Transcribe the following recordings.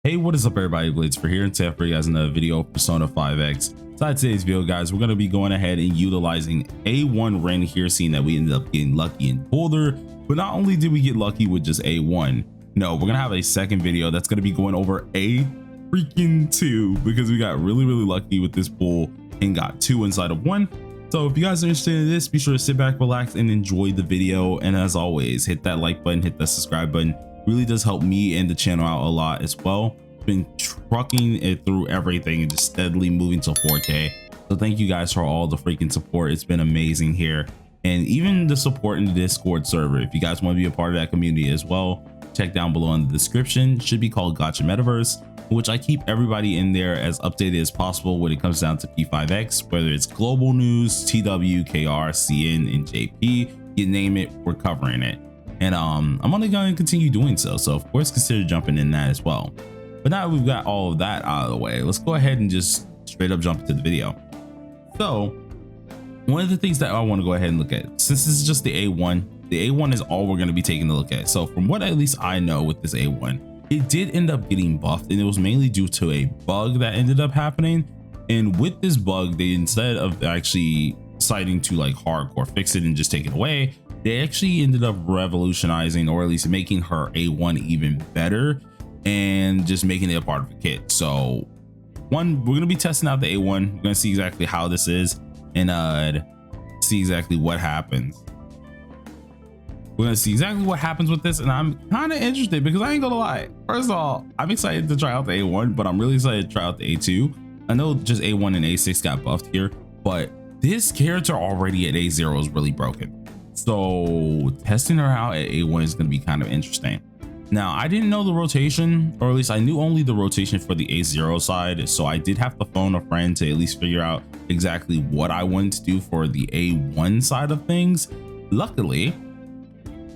Hey, what is up everybody, Blades for here, and today for you guys another video of Persona 5X. So today's video, guys, we're going to be going ahead and utilizing A1 Rin here, seeing that we ended up getting lucky in Boulder. But not only did we get lucky with just A1, no, we're going to have a second video that's going to be going over A freaking 2, because we got really lucky with this pool and got 2 inside of 1. So if you guys are interested in this, be sure to sit back, relax, and enjoy the video. And as always, hit that like button, hit that subscribe button. Really does help me and the channel out a lot as well. Been trucking it through everything and just steadily moving to 4K. So thank you guys for all the freaking support. It's been amazing here, and even the support in the Discord server. If you guys want to be a part of that community as well, check down below in the description. Should be called Gotcha Metaverse, which I keep everybody in there as updated as possible when it comes down to P5X, whether it's global news, TW, KR, CN, and JP, you name it, we're covering it. And I'm only going to continue doing so of course consider jumping in that as well. But now we've got all of that out of the way, let's go ahead and just straight up jump into the video. So one of the things that I want to go ahead and look at, since this is just the A1 is all we're going to be taking a look at. So from what at least I know with this A1, it did end up getting buffed, and it was mainly due to a bug that ended up happening. And with this bug, they, instead of actually deciding to like hardcore fix it and just take it away, they actually ended up revolutionizing, or at least making her A1 even better and just making it a part of the kit. So one, we're going to be testing out the A1. We're going to see exactly how this is and see exactly what happens. We're going to see exactly what happens with this, and I'm kind of interested because I ain't gonna lie. First of all, I'm excited to try out the A1, but I'm really excited to try out the A2. I know just A1 and A6 got buffed here, but this character already at A0 is really broken. So testing her out at A1 is going to be kind of interesting. Now, I didn't know the rotation, or at least I knew only the rotation for the A0 side. So I did have to phone a friend to at least figure out exactly what I wanted to do for the A1 side of things. Luckily,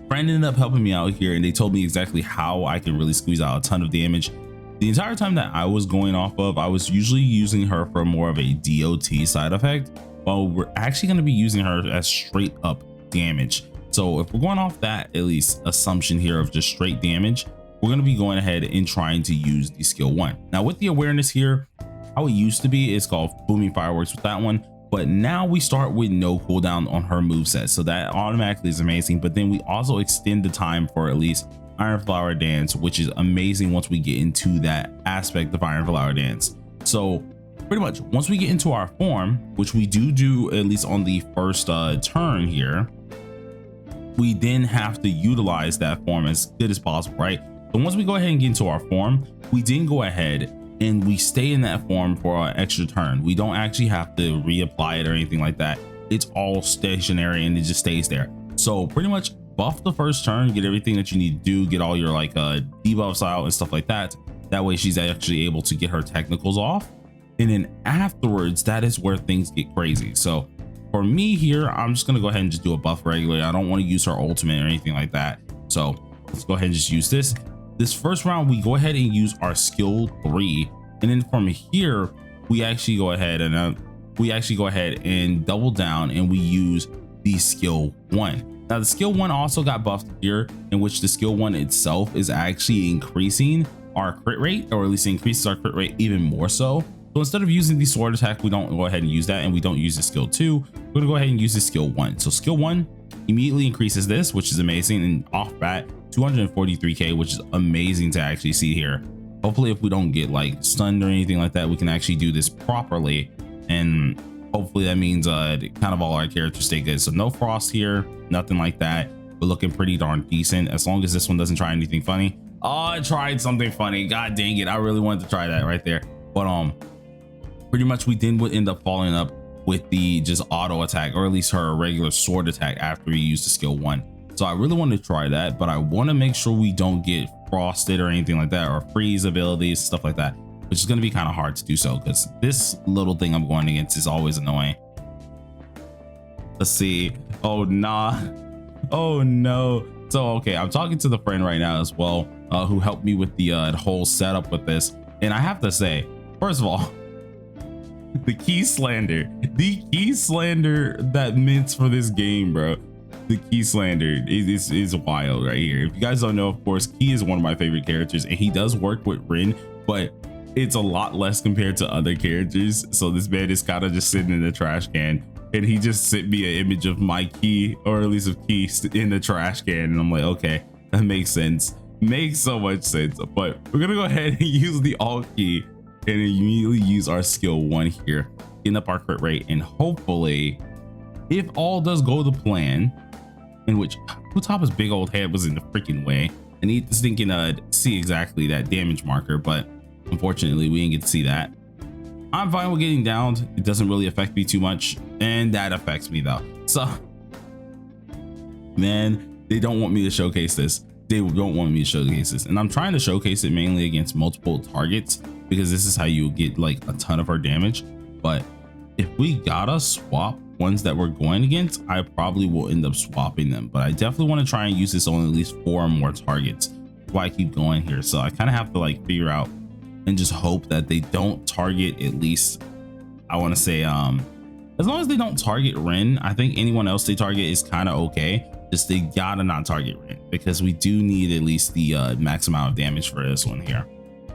friend ended up helping me out here, and they told me exactly how I could really squeeze out a ton of damage. The entire time that I was going off of, I was usually using her for more of a DOT side effect, while we're actually going to be using her as straight up damage. So if we're going off that at least assumption here of just straight damage, we're going to be going ahead and trying to use the skill 1. Now with the awareness here, how it used to be, it's called booming fireworks with that one, but now we start with no cooldown on her moveset, so that automatically is amazing. But then we also extend the time for at least Iron Flower Dance, which is amazing once we get into that aspect of Iron Flower Dance. So pretty much once we get into our form, which we do at least on the first turn here, we then have to utilize that form as good as possible, right? So once we go ahead and get into our form, we then go ahead and we stay in that form for our extra turn. We don't actually have to reapply it or anything like that. It's all stationary and it just stays there. So pretty much buff the first turn, get everything that you need to do, get all your like debuffs out and stuff like that. That way she's actually able to get her technicals off. And then afterwards, that is where things get crazy. So for me here, I'm just going to go ahead and just do a buff regularly. I don't want to use her ultimate or anything like that. So let's go ahead and just use this. This first round, we go ahead and use our skill 3. And then from here, we actually go ahead and double down and we use the skill 1. Now the skill 1 also got buffed here, in which the skill 1 itself is actually increasing our crit rate, or at least increases our crit rate even more so. So instead of using the sword attack, we don't go ahead and use that, and we don't use the skill 2. We're gonna go ahead and use the skill 1. So skill 1 immediately increases this, which is amazing, and off bat 243k, which is amazing to actually see here. Hopefully if we don't get like stunned or anything like that, we can actually do this properly, and hopefully that means kind of all our characters stay good. So no frost here, nothing like that. We're looking pretty darn decent, as long as this one doesn't try anything funny. Oh, I tried something funny, god dang it, I really wanted to try that right there. But pretty much we then would end up following up with the just auto attack, or at least her regular sword attack after we use the skill 1. So I really want to try that, but I want to make sure we don't get frosted or anything like that, or freeze abilities, stuff like that, which is going to be kind of hard to do so because this little thing I'm going against is always annoying. Let's see. Oh nah, oh no. So okay, I'm talking to the friend right now as well, who helped me with the whole setup with this, and I have to say, first of all, the key slander that mints for this game, bro. the Key slander is wild right here. If you guys don't know, of course, Key is one of my favorite characters, and he does work with Rin, but it's a lot less compared to other characters. So this man is kind of just sitting in the trash can, and he just sent me an image of my Key, or at least of Key, in the trash can, and I'm like, okay, that makes sense. Makes so much sense. But we're gonna go ahead and use the alt key and immediately use our skill 1 here, getting up our crit rate, and hopefully, if all does go to plan, in which Kutaba's big old head was in the freaking way, I need to think see exactly that damage marker, but unfortunately we didn't get to see that. I'm fine with getting downed. It doesn't really affect me too much, and that affects me though. So man, they don't want me to showcase this. They don't want me to showcase this, and I'm trying to showcase it mainly against multiple targets, because this is how you get like a ton of our damage. But if we gotta swap ones that we're going against, I probably will end up swapping them, but I definitely want to try and use this on at least 4 or more targets. That's why I keep going here. So I kind of have to like figure out and just hope that they don't target, at least I want to say as long as they don't target Rin, I think anyone else they target is kind of okay. Just they gotta not target Rin, because we do need at least the max amount of damage for this one here.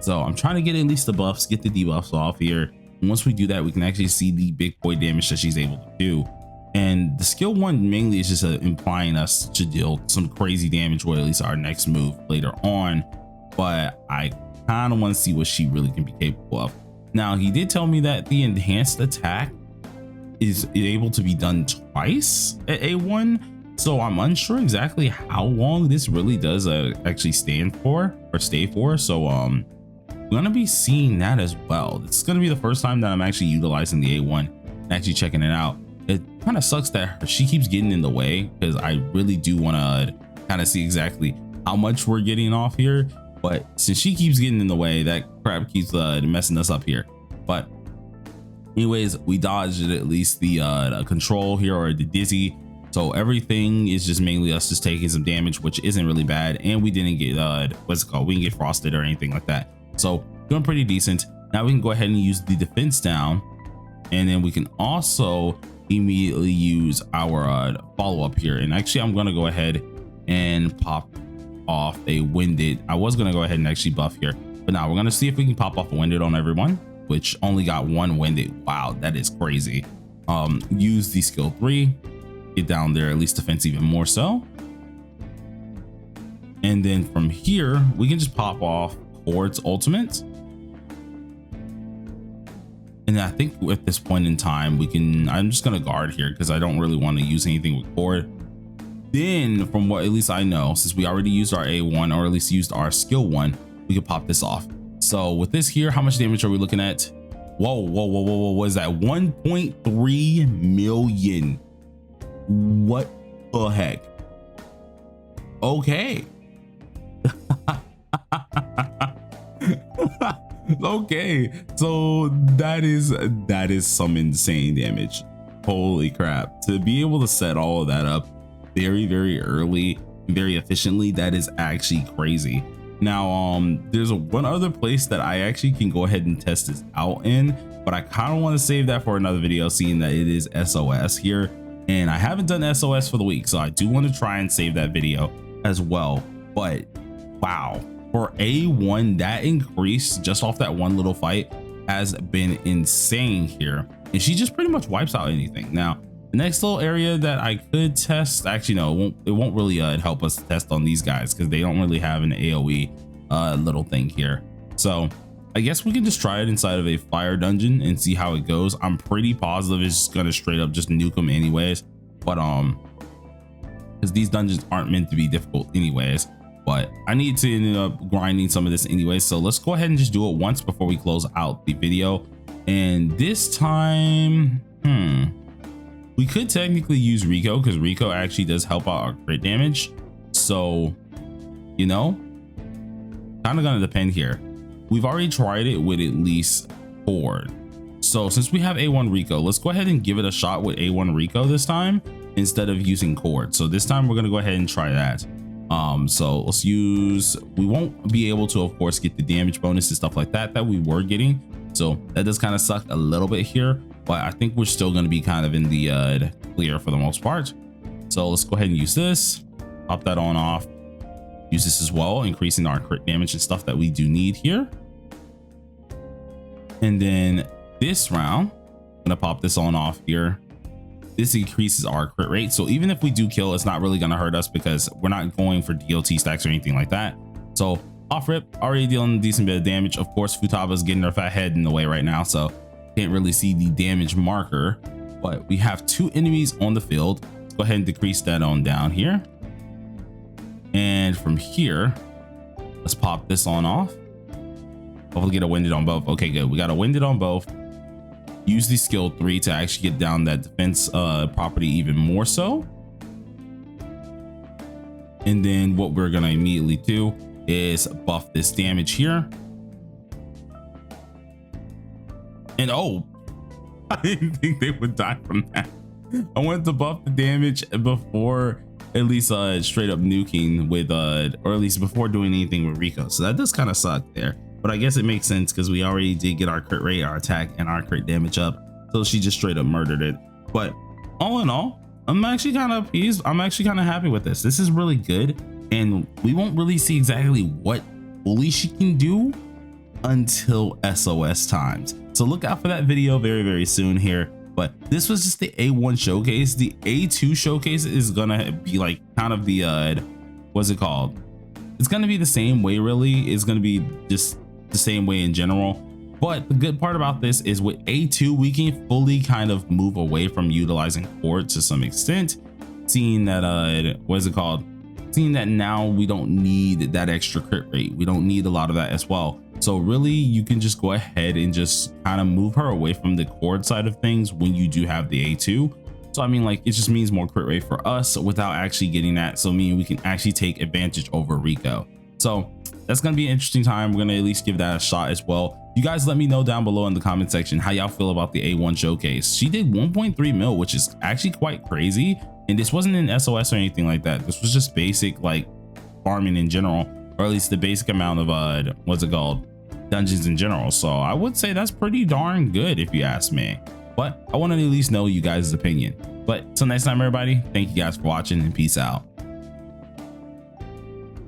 So I'm trying to get at least the buffs, get the debuffs off here. And once we do that, we can actually see the big boy damage that she's able to do. And the skill 1 mainly is just implying us to deal some crazy damage, or at least our next move later on. But I kind of want to see what she really can be capable of. Now, he did tell me that the enhanced attack is able to be done twice at A1. So I'm unsure exactly how long this really does actually stand for or stay for. So we're gonna be seeing that as well. This is gonna be the first time that I'm actually utilizing the A1 and actually checking it out. It kind of sucks that she keeps getting in the way, because I really do want to kind of see exactly how much we're getting off here. But since she keeps getting in the way, that crap keeps messing us up here. But anyways, we dodged at least the control here, or the dizzy. So everything is just mainly us just taking some damage, which isn't really bad. And we didn't get what's it called? We didn't get frosted or anything like that. So doing pretty decent. Now we can go ahead and use the defense down, and then we can also immediately use our follow-up here. And actually, I'm gonna go ahead and pop off a winded. I was gonna go ahead and actually buff here, but now we're gonna see if we can pop off a winded on everyone, which only got 1 winded. Wow, that is crazy. Use the skill 3, get down there, at least defense even more so. And then from here, we can just pop off Hord's ultimate. And I think at this point in time, we can, I'm just gonna guard here because I don't really want to use anything with Hord. Then from what at least I know, since we already used our A1, or at least used our skill 1, we could pop this off. So with this here, how much damage are we looking at? Whoa, what is that? 1.3 million. What the heck? Okay. Okay, so that is some insane damage. Holy crap. To be able to set all of that up very early, very efficiently, that is actually crazy. Now there's one other place that I actually can go ahead and test this out in, but I kind of want to save that for another video, seeing that it is SOS here, and I haven't done SOS for the week, so I do want to try and save that video as well. But wow, for A1, that increase just off that one little fight has been insane here, and she just pretty much wipes out anything. Now the next little area that I could test, actually no, it won't really help us test on these guys because they don't really have an AoE little thing here. So I guess we can just try it inside of a fire dungeon and see how it goes. I'm pretty positive it's just gonna straight up just nuke them anyways, but because these dungeons aren't meant to be difficult anyways. But I need to end up grinding some of this anyway, so let's go ahead and just do it once before we close out the video. And this time we could technically use Rico, because Rico actually does help out our crit damage. So, you know, kind of gonna depend here. We've already tried it with at least Hord. So since we have A1 Rico, let's go ahead and give it a shot with A1 Rico this time instead of using Hord. So this time we're gonna go ahead and try that. So let's use, we won't be able to, of course, get the damage bonus and stuff like that we were getting. So that does kind of suck a little bit here, but I think we're still going to be kind of in the clear for the most part. So So let's go ahead and use this, pop that on off, use this as well, increasing our crit damage and stuff that we do need here. And then this round, I'm gonna pop this on off here. This increases our crit rate, so even if we do kill, it's not really gonna hurt us because we're not going for DOT stacks or anything like that. So off rip, already dealing a decent bit of damage. Of course, Futaba's getting her fat head in the way right now, so can't really see the damage marker, but we have 2 enemies on the field. Let's go ahead and decrease that on down here. And from here, let's pop this on off. Hopefully get a winded on both. Okay, good. We got a winded on both. Use the skill 3 to actually get down that defense property even more so. And then what we're gonna immediately do is buff this damage here. And oh, I didn't think they would die from that. I wanted to buff the damage before at least straight up nuking with or at least before doing anything with Rico. So that does kind of suck there. But I guess it makes sense because we already did get our crit rate, our attack, and our crit damage up. So she just straight up murdered it. But all in all, I'm actually kind of appeased. I'm actually kind of happy with this. This is really good. And we won't really see exactly what fully she can do until SOS times. So look out for that video very, very soon here. But this was just the A1 showcase. The A2 showcase is gonna be like kind of the what's it called? It's gonna be the same way, really. It's gonna be just the same way in general. But the good part about this is with A2, we can fully kind of move away from utilizing cord to some extent, seeing that what is it called? Seeing that now we don't need that extra crit rate. We don't need a lot of that as well. So really, you can just go ahead and just kind of move her away from the cord side of things when you do have the A2. So I mean, like, it just means more crit rate for us without actually getting that. So meaning we can actually take advantage over Rico. So that's gonna be an interesting time. We're gonna at least give that a shot as well. You guys let me know down below in the comment section how y'all feel about the A1 showcase. She did 1.3 mil, which is actually quite crazy. And this wasn't an SOS or anything like that. This was just basic like farming in general, or at least the basic amount of what's it called, dungeons in general. So I would say that's pretty darn good if you ask me. But I want to at least know you guys' opinion. But till next time, everybody, thank you guys for watching and peace out.